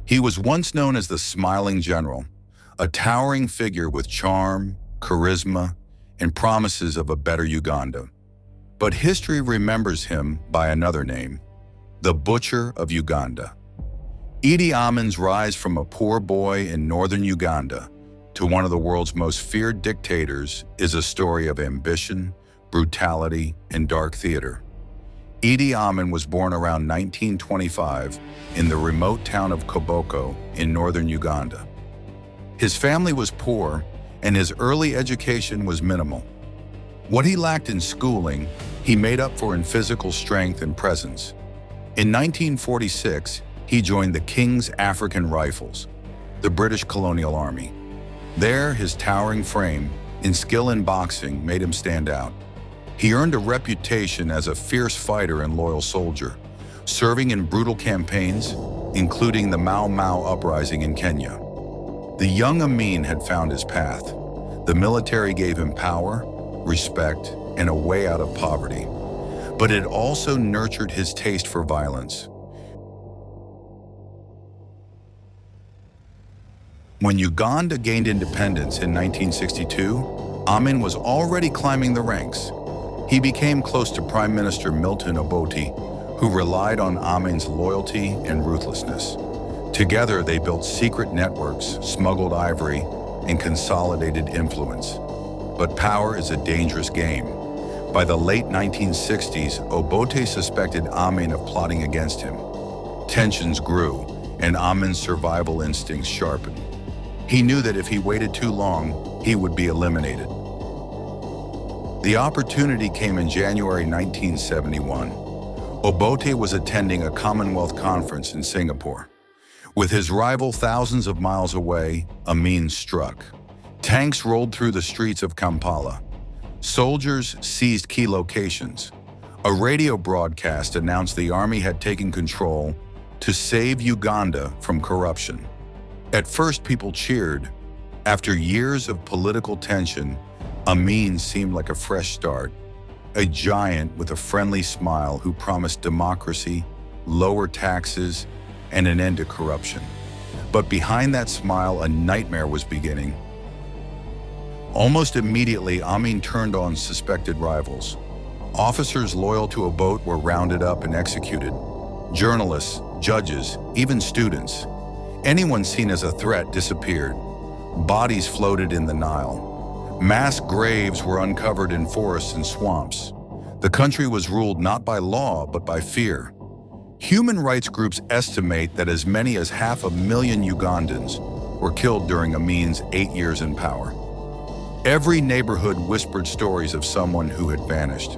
He was once known as the Smiling General, a towering figure with charm, charisma, and promises of a better Uganda. But history remembers him by another name, the Butcher of Uganda. Idi Amin's rise from a poor boy in northern Uganda to one of the world's most feared dictators is a story of ambition, brutality, and dark theater. Idi Amin was born around 1925 in the remote town of Koboko in northern Uganda. His family was poor, and his early education was minimal. What he lacked in schooling, he made up for in physical strength and presence. In 1946, he joined the King's African Rifles, the British colonial army. There, his towering frame and skill in boxing made him stand out. He earned a reputation as a fierce fighter and loyal soldier, serving in brutal campaigns, including the Mau Mau uprising in Kenya. The young Amin had found his path. The military gave him power, respect, and a way out of poverty. But it also nurtured his taste for violence. When Uganda gained independence in 1962, Amin was already climbing the ranks. He became close to Prime Minister Milton Obote, who relied on Amin's loyalty and ruthlessness. Together, they built secret networks, smuggled ivory, and consolidated influence. But power is a dangerous game. By the late 1960s, Obote suspected Amin of plotting against him. Tensions grew, and Amin's survival instincts sharpened. He knew that if he waited too long, he would be eliminated. The opportunity came in January 1971. Obote was attending a Commonwealth conference in Singapore. With his rival thousands of miles away, Amin struck. Tanks rolled through the streets of Kampala. Soldiers seized key locations. A radio broadcast announced the army had taken control to save Uganda from corruption. At first, people cheered. After years of political tension, Amin seemed like a fresh start, a giant with a friendly smile who promised democracy, lower taxes, and an end to corruption. But behind that smile, a nightmare was beginning. Almost immediately, Amin turned on suspected rivals. Officers loyal to Obote were rounded up and executed. Journalists, judges, even students. Anyone seen as a threat disappeared. Bodies floated in the Nile. Mass graves were uncovered in forests and swamps. The country was ruled not by law, but by fear. Human rights groups estimate that as many as 500,000 Ugandans were killed during Amin's 8 years in power. Every neighborhood whispered stories of someone who had vanished.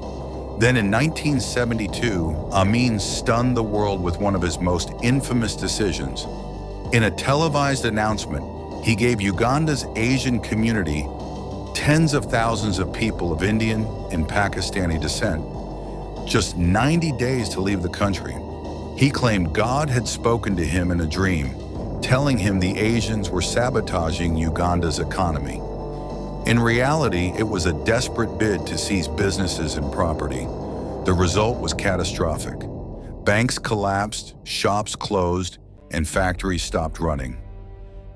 Then in 1972, Amin stunned the world with one of his most infamous decisions. In a televised announcement, he gave Uganda's Asian community, tens of thousands of people of Indian and Pakistani descent, just 90 days to leave the country. He claimed God had spoken to him in a dream, telling him the Asians were sabotaging Uganda's economy. In reality, it was a desperate bid to seize businesses and property. The result was catastrophic. Banks collapsed, shops closed, and factories stopped running.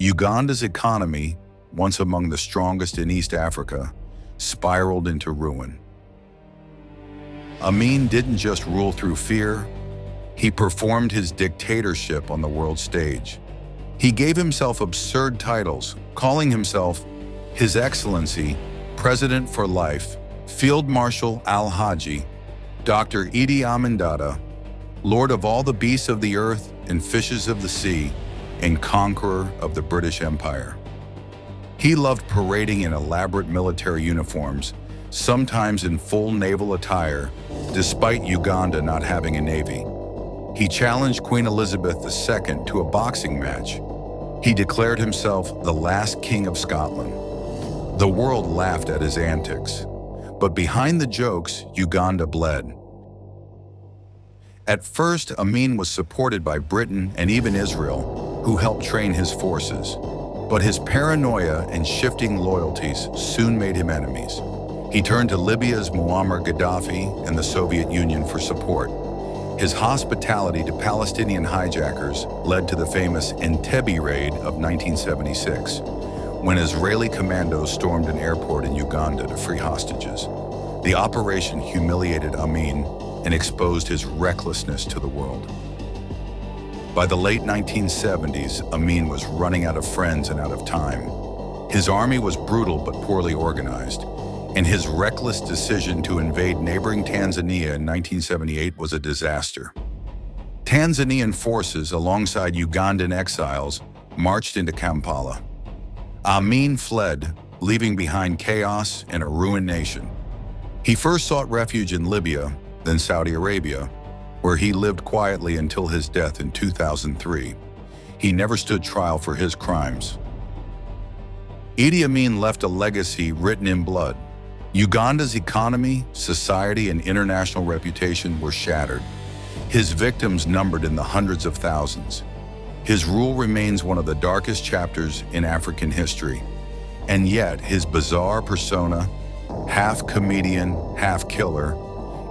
Uganda's economy, once among the strongest in East Africa, spiraled into ruin. Amin didn't just rule through fear, he performed his dictatorship on the world stage. He gave himself absurd titles, calling himself His Excellency, President for Life, Field Marshal Al-Haji, Dr. Idi Amin Dada, Lord of all the beasts of the earth and fishes of the sea, and conqueror of the British Empire. He loved parading in elaborate military uniforms, sometimes in full naval attire, despite Uganda not having a navy. He challenged Queen Elizabeth II to a boxing match. He declared himself the last king of Scotland. The world laughed at his antics, but behind the jokes, Uganda bled. At first, Amin was supported by Britain and even Israel, who helped train his forces. But his paranoia and shifting loyalties soon made him enemies. He turned to Libya's Muammar Gaddafi and the Soviet Union for support. His hospitality to Palestinian hijackers led to the famous Entebbe raid of 1976, when Israeli commandos stormed an airport in Uganda to free hostages. The operation humiliated Amin and exposed his recklessness to the world. By the late 1970s, Amin was running out of friends and out of time. His army was brutal but poorly organized, and his reckless decision to invade neighboring Tanzania in 1978 was a disaster. Tanzanian forces, alongside Ugandan exiles, marched into Kampala. Amin fled, leaving behind chaos and a ruined nation. He first sought refuge in Libya, then Saudi Arabia, where he lived quietly until his death in 2003. He never stood trial for his crimes. Idi Amin left a legacy written in blood. Uganda's economy, society, and international reputation were shattered. His victims numbered in the hundreds of thousands. His rule remains one of the darkest chapters in African history. And yet, his bizarre persona, half comedian, half killer,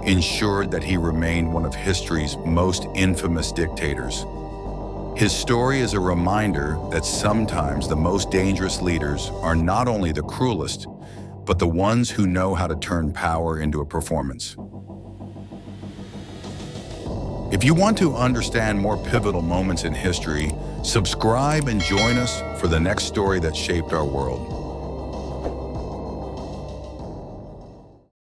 ensured that he remained one of history's most infamous dictators. His story is a reminder that sometimes the most dangerous leaders are not only the cruelest, but the ones who know how to turn power into a performance. If you want to understand more pivotal moments in history, subscribe and join us for the next story that shaped our world.